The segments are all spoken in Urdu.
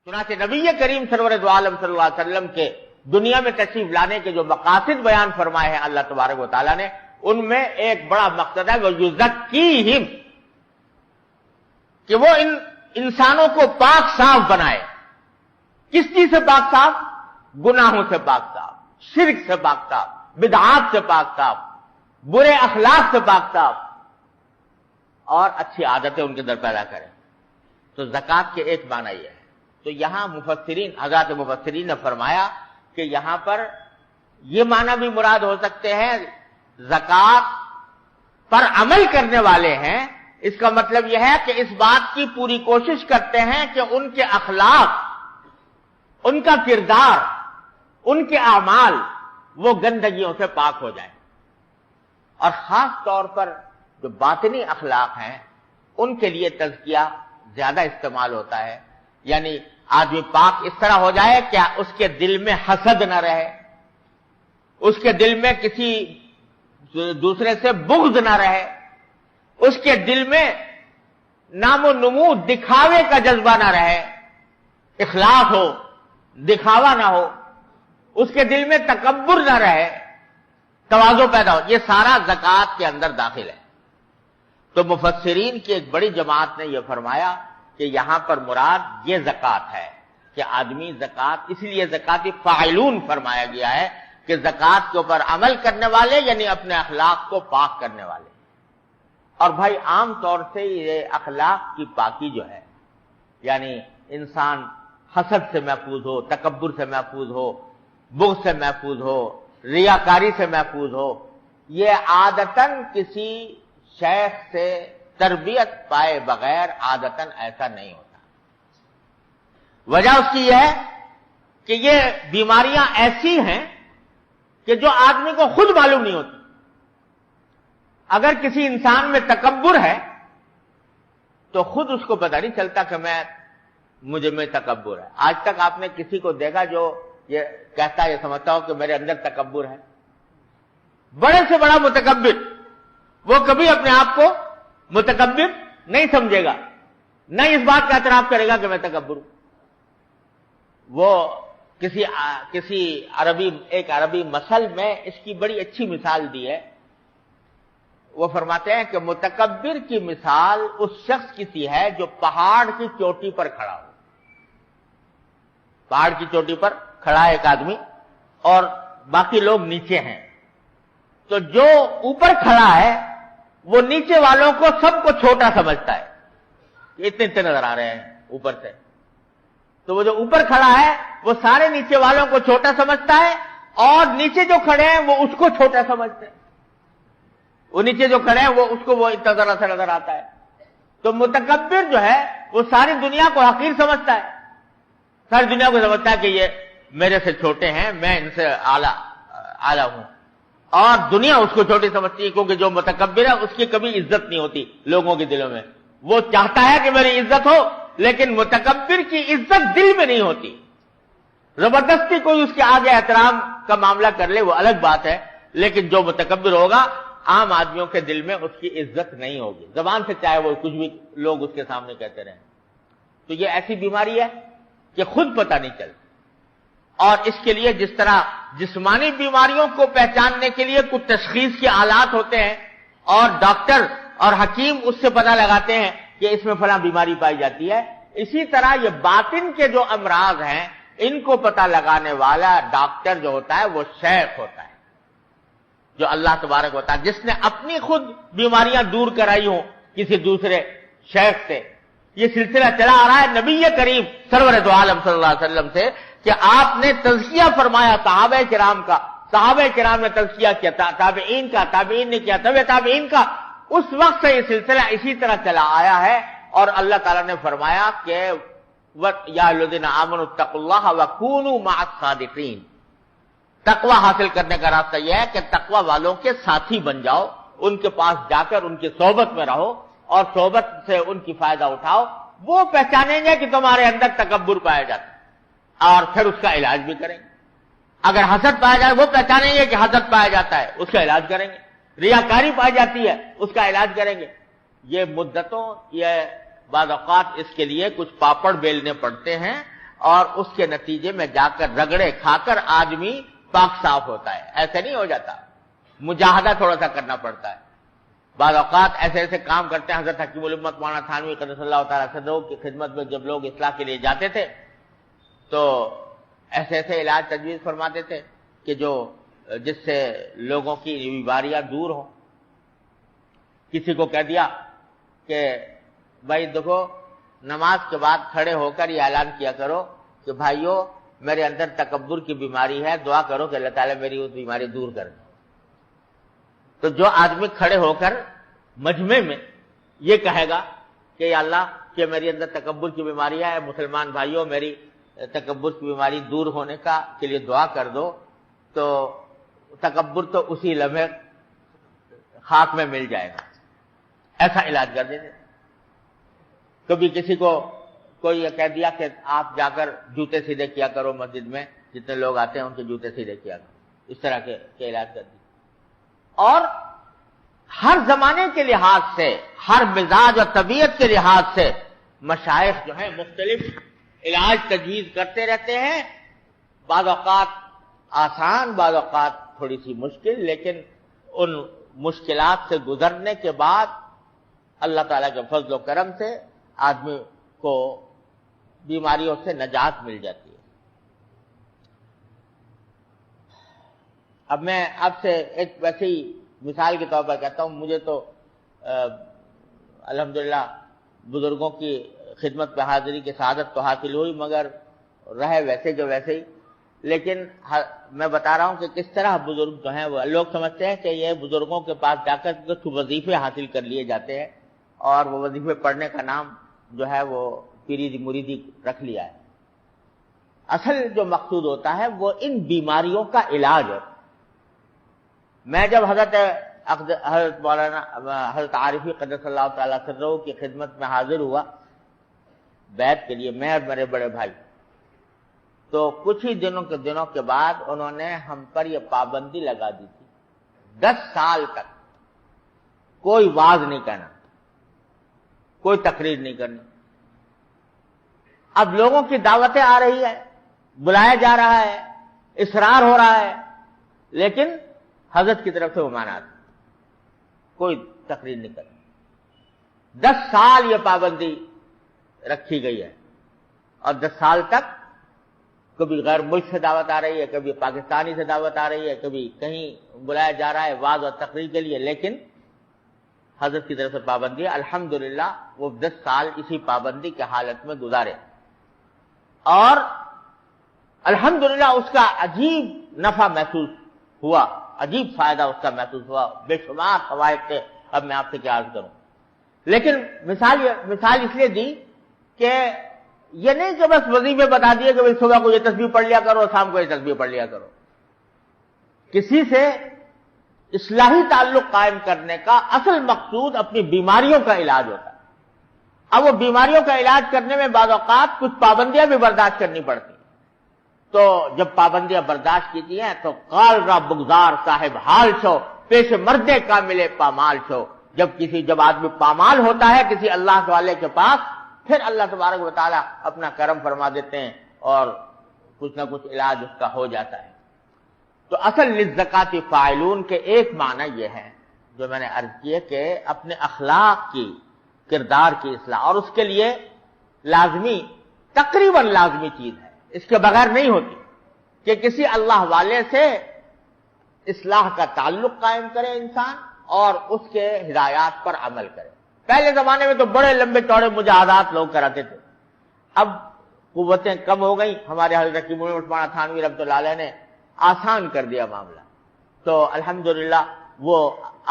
چنانچہ نبی کریم سرور دو عالم صلی اللہ علیہ وسلم کے دنیا میں تشریف لانے کے جو مقاصد بیان فرمائے ہیں اللہ تبارک و تعالیٰ نے، ان میں ایک بڑا مقصد ہے وہ یزکیہم، کہ وہ ان انسانوں کو پاک صاف بنائے۔ کس چیز سے پاک صاف؟ گناہوں سے پاک صاف، شرک سے پاک صاف، بدعات سے پاک صاف، برے اخلاق سے پاک صاف، اور اچھی عادتیں ان کے اندر پیدا کریں۔ تو زکوٰۃ کے ایک معنی یہ ہے۔ تو یہاں مفسرین، حضرات مفسرین نے فرمایا کہ یہاں پر یہ معنی بھی مراد ہو سکتے ہیں، زکوٰۃ پر عمل کرنے والے ہیں، اس کا مطلب یہ ہے کہ اس بات کی پوری کوشش کرتے ہیں کہ ان کے اخلاق، ان کا کردار، ان کے اعمال وہ گندگیوں سے پاک ہو جائیں، اور خاص طور پر جو باطنی اخلاق ہیں ان کے لیے تزکیہ زیادہ استعمال ہوتا ہے۔ یعنی آدمی پاک اس طرح ہو جائے کہ اس کے دل میں حسد نہ رہے، اس کے دل میں کسی دوسرے سے بغض نہ رہے، اس کے دل میں نام و نمود، دکھاوے کا جذبہ نہ رہے، اخلاص ہو، دکھاوا نہ ہو، اس کے دل میں تکبر نہ رہے، تواضع پیدا ہو، یہ سارا زکوٰۃ کے اندر داخل ہے۔ تو مفسرین کی ایک بڑی جماعت نے یہ فرمایا کہ یہاں پر مراد یہ زکوٰۃ ہے کہ آدمی زکوٰۃ، اس لیے زکاتی فاعلون فرمایا گیا ہے کہ زکوٰۃ کے اوپر عمل کرنے والے، یعنی اپنے اخلاق کو پاک کرنے والے۔ اور بھائی عام طور سے یہ اخلاق کی پاکی جو ہے، یعنی انسان حسد سے محفوظ ہو، تکبر سے محفوظ ہو، بغض سے محفوظ ہو، ریاکاری سے محفوظ ہو، یہ عادتاً کسی شیخ سے تربیت پائے بغیر عادتاً ایسا نہیں ہوتا۔ وجہ اس کی یہ ہے کہ یہ بیماریاں ایسی ہیں کہ جو آدمی کو خود معلوم نہیں ہوتی۔ اگر کسی انسان میں تکبر ہے تو خود اس کو پتہ نہیں چلتا کہ مجھے میں تکبر ہے۔ آج تک آپ نے کسی کو دیکھا جو یہ کہتا ہے، یہ سمجھتا ہو کہ میرے اندر تکبر ہے؟ بڑے سے بڑا متکبر وہ کبھی اپنے آپ کو متکبر نہیں سمجھے گا، نہ اس بات کا اعتراف کرے گا کہ میں تکبر ہوں۔ وہ کسی ایک عربی مثل میں اس کی بڑی اچھی مثال دی ہے۔ وہ فرماتے ہیں کہ متکبر کی مثال اس شخص کی سی ہے جو پہاڑ کی چوٹی پر کھڑا ہو۔ پہاڑ کی چوٹی پر کھڑا ہے ایک آدمی اور باقی لوگ نیچے ہیں، تو جو اوپر کھڑا ہے وہ نیچے والوں کو سب کو چھوٹا سمجھتا ہے، اتنے نظر آ رہے ہیں اوپر سے، تو وہ جو اوپر کھڑا ہے وہ سارے نیچے والوں کو چھوٹا سمجھتا ہے، اور نیچے جو کھڑے ہیں وہ اس کو چھوٹا سمجھتے ہیں۔ وہ نیچے جو کھڑے ہیں وہ اس کو وہ اتنا ذرا سا نظر آتا ہے۔ تو متکبر جو ہے وہ ساری دنیا کو حقیر سمجھتا ہے، ساری دنیا کو سمجھتا ہے کہ یہ میرے سے چھوٹے ہیں، میں ان سے اعلی ہوں، اور دنیا اس کو چھوٹی سمجھتی ہے، کیونکہ جو متکبر ہے اس کی کبھی عزت نہیں ہوتی لوگوں کے دلوں میں۔ وہ چاہتا ہے کہ میری عزت ہو، لیکن متکبر کی عزت دل میں نہیں ہوتی۔ زبردستی کوئی اس کے آگے احترام کا معاملہ کر لے وہ الگ بات ہے، لیکن جو متکبر ہوگا عام آدمیوں کے دل میں اس کی عزت نہیں ہوگی، زبان سے چاہے وہ کچھ بھی لوگ اس کے سامنے کہتے رہیں۔ تو یہ ایسی بیماری ہے کہ خود پتہ نہیں چلتا۔ اور اس کے لیے جس طرح جسمانی بیماریوں کو پہچاننے کے لیے کچھ تشخیص کے آلات ہوتے ہیں اور ڈاکٹر اور حکیم اس سے پتہ لگاتے ہیں کہ اس میں فلاں بیماری پائی جاتی ہے، اسی طرح یہ باطن کے جو امراض ہیں ان کو پتہ لگانے والا ڈاکٹر جو ہوتا ہے وہ شیخ ہوتا ہے، جو اللہ تبارک ہوتا ہے، جس نے اپنی خود بیماریاں دور کرائی ہوں کسی دوسرے شیخ سے۔ یہ سلسلہ چلا آ رہا ہے نبی کریم سرور دو عالم صلی اللہ علیہ وسلم سے کہ آپ نے تزکیہ فرمایا صحابہ کرام کا، صحابہ کرام نے تزکیہ کیا، تابعین کا، تابعین نے کیا، تابعین کا، اس وقت سے یہ سلسلہ اسی طرح چلا آیا ہے۔ اور اللہ تعالیٰ نے فرمایا کہ یا الذین آمنوا اتقوا اللہ وکونوا مع الصادقین، تقوی حاصل کرنے کا راستہ یہ ہے کہ تقوی والوں کے ساتھی بن جاؤ، ان کے پاس جا کر ان کی صحبت میں رہو اور صحبت سے ان کی فائدہ اٹھاؤ، وہ پہچانیں گے کہ تمہارے اندر تکبر پایا جاتا ہے اور پھر اس کا علاج بھی کریں گے۔ اگر حسد پایا جائے وہ پہچانیں گے کہ حسد پایا جاتا ہے، اس کا علاج کریں گے۔ ریاکاری پائی جاتی ہے، اس کا علاج کریں گے۔ یہ مدتوں، یہ بعض اوقات اس کے لیے کچھ پاپڑ بیلنے پڑتے ہیں اور اس کے نتیجے میں جا کر رگڑے کھا کر آدمی پاک صاف ہوتا ہے. ایسے نہیں ہو جاتا, مجاہدہ تھوڑا سا کرنا پڑتا ہے. بعض اوقات ایسے ایسے کام کرتے ہیں. حضرت حکیم الامت مولانا تھانوی قدس اللہ تعالیٰ صدرہ کی خدمت میں جب لوگ اصلاح کے لیے جاتے تھے تو ایسے ایسے علاج تجویز فرماتے تھے کہ جس سے لوگوں کی بیماریاں دور ہوں. کسی کو کہہ دیا کہ بھائی دیکھو, نماز کے بعد کھڑے ہو کر یہ اعلان کیا کرو کہ بھائیو میرے اندر تکبر کی بیماری ہے, دعا کرو کہ اللہ تعالیٰ میری اس بیماری دور کر دے. تو جو آدمی کھڑے ہو کر مجمع میں یہ کہے گا کہ یا اللہ کہ میری اندر تکبر کی بیماری ہے, مسلمان بھائیوں میری تکبر کی بیماری دور ہونے کے لیے دعا کر دو, تو تکبر تو اسی لمحے خاک میں مل جائے گا. ایسا علاج کر دیتے. کبھی کسی کو کوئی یہ کہہ دیا کہ آپ جا کر جوتے سیدھے کیا کرو, مسجد میں جتنے لوگ آتے ہیں ان کے جوتے سیدھے کیا کرو. اس طرح کے علاج کر دیے. اور ہر زمانے کے لحاظ سے, ہر مزاج اور طبیعت کے لحاظ سے مشائخ جو ہیں مختلف علاج تجویز کرتے رہتے ہیں. بعض اوقات آسان, بعض اوقات تھوڑی سی مشکل, لیکن ان مشکلات سے گزرنے کے بعد اللہ تعالیٰ کے فضل و کرم سے آدمی کو بیماریوں سے نجات مل جاتی ہے. اب میں آپ سے ایک ویسی مثال کے طور پر کہتا ہوں, مجھے تو الحمدللہ بزرگوں کی خدمت پہ حاضری کی سعادت تو حاصل ہوئی, مگر رہے ویسے جو ویسے ہی. لیکن میں بتا رہا ہوں کہ کس طرح بزرگ جو ہیں وہ لوگ سمجھتے ہیں کہ یہ بزرگوں کے پاس جا کر کچھ وظیفے حاصل کر لیے جاتے ہیں اور وہ وظیفے پڑھنے کا نام جو ہے وہ پیری مریدی رکھ لیا ہے. اصل جو مقصود ہوتا ہے وہ ان بیماریوں کا علاج ہے. میں جب حضرت مولانا حضرت عارفی قدس اللہ تعالیٰ سرہ کی خدمت میں حاضر ہوا بیعت کے لیے, میں اور میرے بڑے بھائی, تو کچھ ہی دنوں کے بعد انہوں نے ہم پر یہ پابندی لگا دی تھی 10 سال تک کوئی واعظ نہیں کہنا, کوئی تقریر نہیں کرنی. اب لوگوں کی دعوتیں آ رہی ہے, بلایا جا رہا ہے, اصرار ہو رہا ہے, لیکن حضرت کی طرف سے ممانعت, کوئی تقریر نہیں کرنی. 10 سال یہ پابندی رکھی گئی ہے, اور 10 سال تک کبھی غیر ملک سے دعوت آ رہی ہے, کبھی پاکستانی سے دعوت آ رہی ہے, کبھی کہیں بلایا جا رہا ہے وعظ اور تقریر کے لیے, لیکن حضرت کی طرف سے پابندی ہے. الحمدللہ وہ 10 سال اسی پابندی کے حالت میں گزارے, اور الحمدللہ اس کا عجیب نفع محسوس ہوا, عجیب فائدہ اس کا محسوس ہوا, بے شمار فوائد تھے. اب میں آپ سے کیا عرض کروں, لیکن مثال اس لیے دی کہ یہ نہیں کہ بس وظیفے بتا دیے کہ صبح کو یہ تسبیح پڑھ لیا کرو, شام کو یہ تسبیح پڑھ لیا کرو. کسی سے اصلاحی تعلق قائم کرنے کا اصل مقصود اپنی بیماریوں کا علاج ہوتا ہے. اب وہ بیماریوں کا علاج کرنے میں بعض اوقات کچھ پابندیاں بھی برداشت کرنی پڑتی. تو جب پابندیاں برداشت کیتی ہیں تو قال را بگزار صاحب حال چھو, پیش مردے کا ملے پامال چھو. جب آدمی پامال ہوتا ہے کسی اللہ والے کے پاس, پھر اللہ تبارک و تعالیٰ اپنا کرم فرما دیتے ہیں اور کچھ نہ کچھ علاج اس کا ہو جاتا ہے. تو اصل للزکاۃ فاعلون کے ایک معنی یہ ہے جو میں نے عرض کیا کہ اپنے اخلاق کی, کردار کی اصلاح, اور اس کے لیے لازمی, تقریباً لازمی چیز ہے, اس کے بغیر نہیں ہوتی, کہ کسی اللہ والے سے اصلاح کا تعلق قائم کرے انسان اور اس کے ہدایات پر عمل کرے. پہلے زمانے میں تو بڑے لمبے چوڑے مجاہدات لوگ کراتے تھے, اب قوتیں کم ہو گئیں. ہمارے حضرت حکیم الامت مولانا تھانوی رحمۃ اللہ علیہ نے آسان کر دیا معاملہ, تو الحمدللہ وہ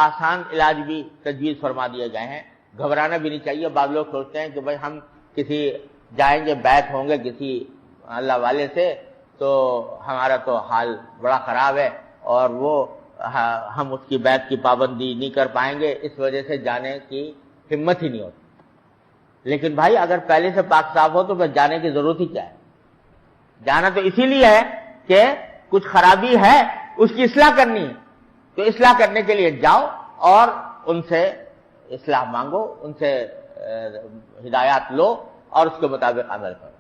آسان علاج بھی تجویز فرما دیے گئے ہیں. گھبرانا بھی نہیں چاہیے. بعض لوگ سوچتے ہیں کہ بھائی ہم کسی جائیں گے, بیعت ہوں گے کسی اللہ والے سے, تو ہمارا تو حال بڑا خراب ہے اور وہ ہم اس کی بیعت کی پابندی نہیں کر پائیں گے, اس وجہ سے جانے کی ہمت ہی نہیں ہوتی. لیکن بھائی اگر پہلے سے پاک صاف ہو تو پھر جانے کی ضرورت ہی کیا ہے؟ جانا تو اسی لیے ہے کہ کچھ خرابی ہے, اس کی اصلاح کرنی ہے. تو اصلاح کرنے کے لیے جاؤ اور ان سے اصلاح مانگو, ان سے ہدایات لو اور اس کے مطابق عمل کرو.